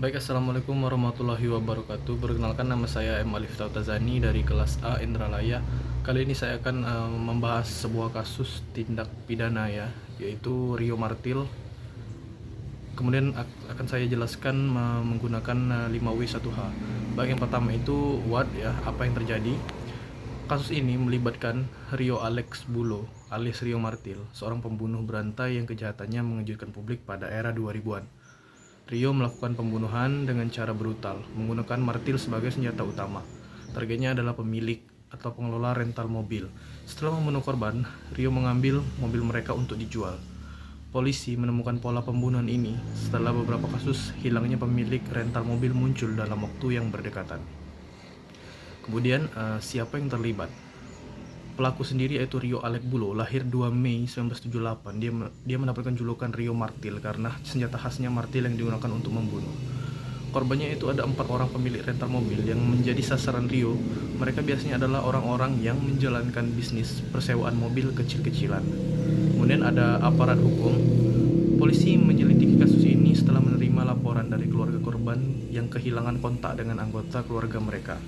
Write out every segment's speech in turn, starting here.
Baik, Assalamualaikum warahmatullahi wabarakatuh. Perkenalkan, nama saya M. Alif Tautazani dari kelas A Indralaya. Kali ini saya akan membahas sebuah kasus tindak pidana ya, yaitu Rio Martil. Kemudian akan saya jelaskan menggunakan 5W1H. Baik, yang pertama itu what ya, apa yang terjadi. Kasus ini melibatkan Rio Alex Bulo alias Rio Martil, seorang pembunuh berantai yang kejahatannya mengejutkan publik pada era 2000-an. Rio melakukan pembunuhan dengan cara brutal, menggunakan martil sebagai senjata utama. Targetnya adalah pemilik atau pengelola rental mobil. Setelah membunuh korban, Rio mengambil mobil mereka untuk dijual. Polisi menemukan pola pembunuhan ini setelah beberapa kasus hilangnya pemilik rental mobil muncul dalam waktu yang berdekatan. Kemudian, siapa yang terlibat? Pelaku sendiri yaitu Rio Alex Bulo, lahir 2 Mei 1978. Dia mendapatkan julukan Rio Martil karena senjata khasnya martil yang digunakan untuk membunuh. Korbannya itu ada 4 orang pemilik rental mobil yang menjadi sasaran Rio. Mereka biasanya adalah orang-orang yang menjalankan bisnis persewaan mobil kecil-kecilan. Kemudian ada aparat hukum. Polisi menyelidiki kasus ini setelah menerima laporan dari keluarga korban yang kehilangan kontak dengan anggota keluarga mereka.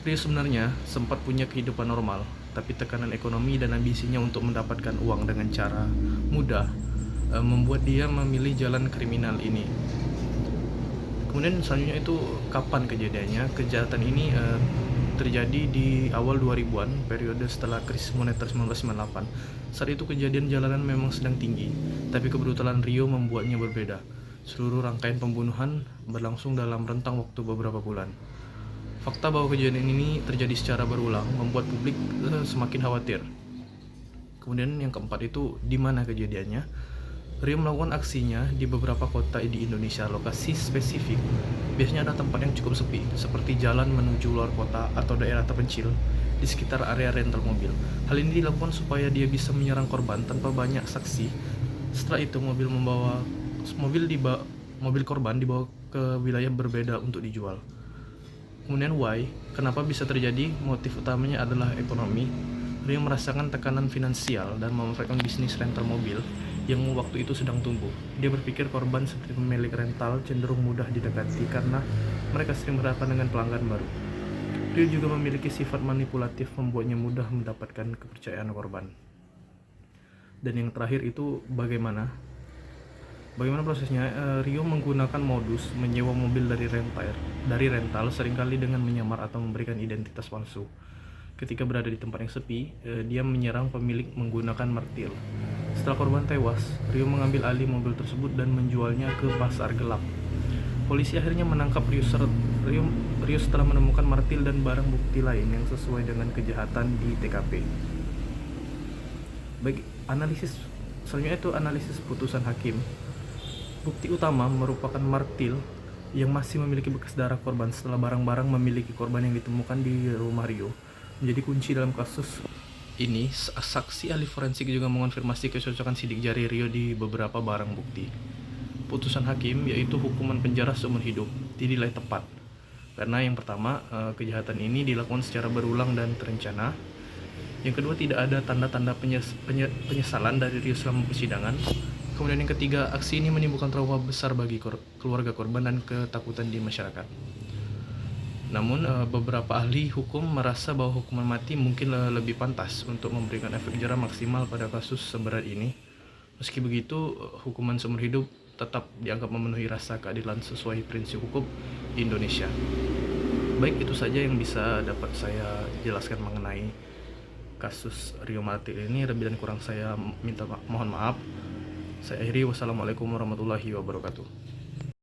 Rio sebenarnya sempat punya kehidupan normal, tapi tekanan ekonomi dan ambisinya untuk mendapatkan uang dengan cara mudah membuat dia memilih jalan kriminal ini. Kemudian selanjutnya itu kapan kejadiannya? Kejahatan ini terjadi di awal 2000-an, periode setelah krisis moneter 1998. Saat itu kejadian jalanan memang sedang tinggi, tapi kebrutalan Rio membuatnya berbeda. Seluruh rangkaian pembunuhan berlangsung dalam rentang waktu beberapa bulan. Fakta bahwa kejadian ini terjadi secara berulang membuat publik semakin khawatir. Kemudian yang keempat itu di mana kejadiannya? Rio melakukan aksinya di beberapa kota di Indonesia. Lokasi spesifik biasanya ada tempat yang cukup sepi, seperti jalan menuju luar kota atau daerah terpencil di sekitar area rental mobil. Hal ini dilakukan supaya dia bisa menyerang korban tanpa banyak saksi. Setelah itu mobil korban dibawa ke wilayah berbeda untuk dijual. Kemudian why, kenapa bisa terjadi? Motif utamanya adalah ekonomi. Rio merasakan tekanan finansial dan memanfaatkan bisnis rental mobil yang waktu itu sedang tumbuh. Dia berpikir korban seperti pemilik rental cenderung mudah didekati karena mereka sering berhadapan dengan pelanggan baru. Rio juga memiliki sifat manipulatif membuatnya mudah mendapatkan kepercayaan korban. Dan yang terakhir itu bagaimana prosesnya? Rio menggunakan modus menyewa mobil dari rental seringkali dengan menyamar atau memberikan identitas palsu. Ketika berada di tempat yang sepi, dia menyerang pemilik menggunakan martil. Setelah korban tewas, Rio mengambil alih mobil tersebut dan menjualnya ke pasar gelap. Polisi akhirnya menangkap Rio setelah menemukan martil dan barang bukti lain yang sesuai dengan kejahatan di TKP. Baik, selanjutnya itu analisis putusan hakim. Bukti utama merupakan martil yang masih memiliki bekas darah korban setelah barang-barang memiliki korban yang ditemukan di rumah Rio menjadi kunci dalam kasus ini. Saksi ahli forensik juga mengonfirmasi kecocokan sidik jari Rio di beberapa barang bukti. Putusan hakim yaitu hukuman penjara seumur hidup dinilai tepat karena yang pertama, kejahatan ini dilakukan secara berulang dan terencana. Yang kedua, tidak ada tanda-tanda penyesalan dari Rio selama persidangan. Kemudian yang ketiga, aksi ini menimbulkan trauma besar bagi keluarga korban dan ketakutan di masyarakat. Namun beberapa ahli hukum merasa bahwa hukuman mati mungkin lebih pantas untuk memberikan efek jerah maksimal pada kasus seberat ini. Meski begitu, hukuman seumur hidup tetap dianggap memenuhi rasa keadilan sesuai prinsip hukum di Indonesia. Baik, itu saja yang bisa dapat saya jelaskan mengenai kasus Rio Martil ini. Lebih dan kurang saya mohon maaf. Saya akhiri. Wassalamualaikum warahmatullahi wabarakatuh.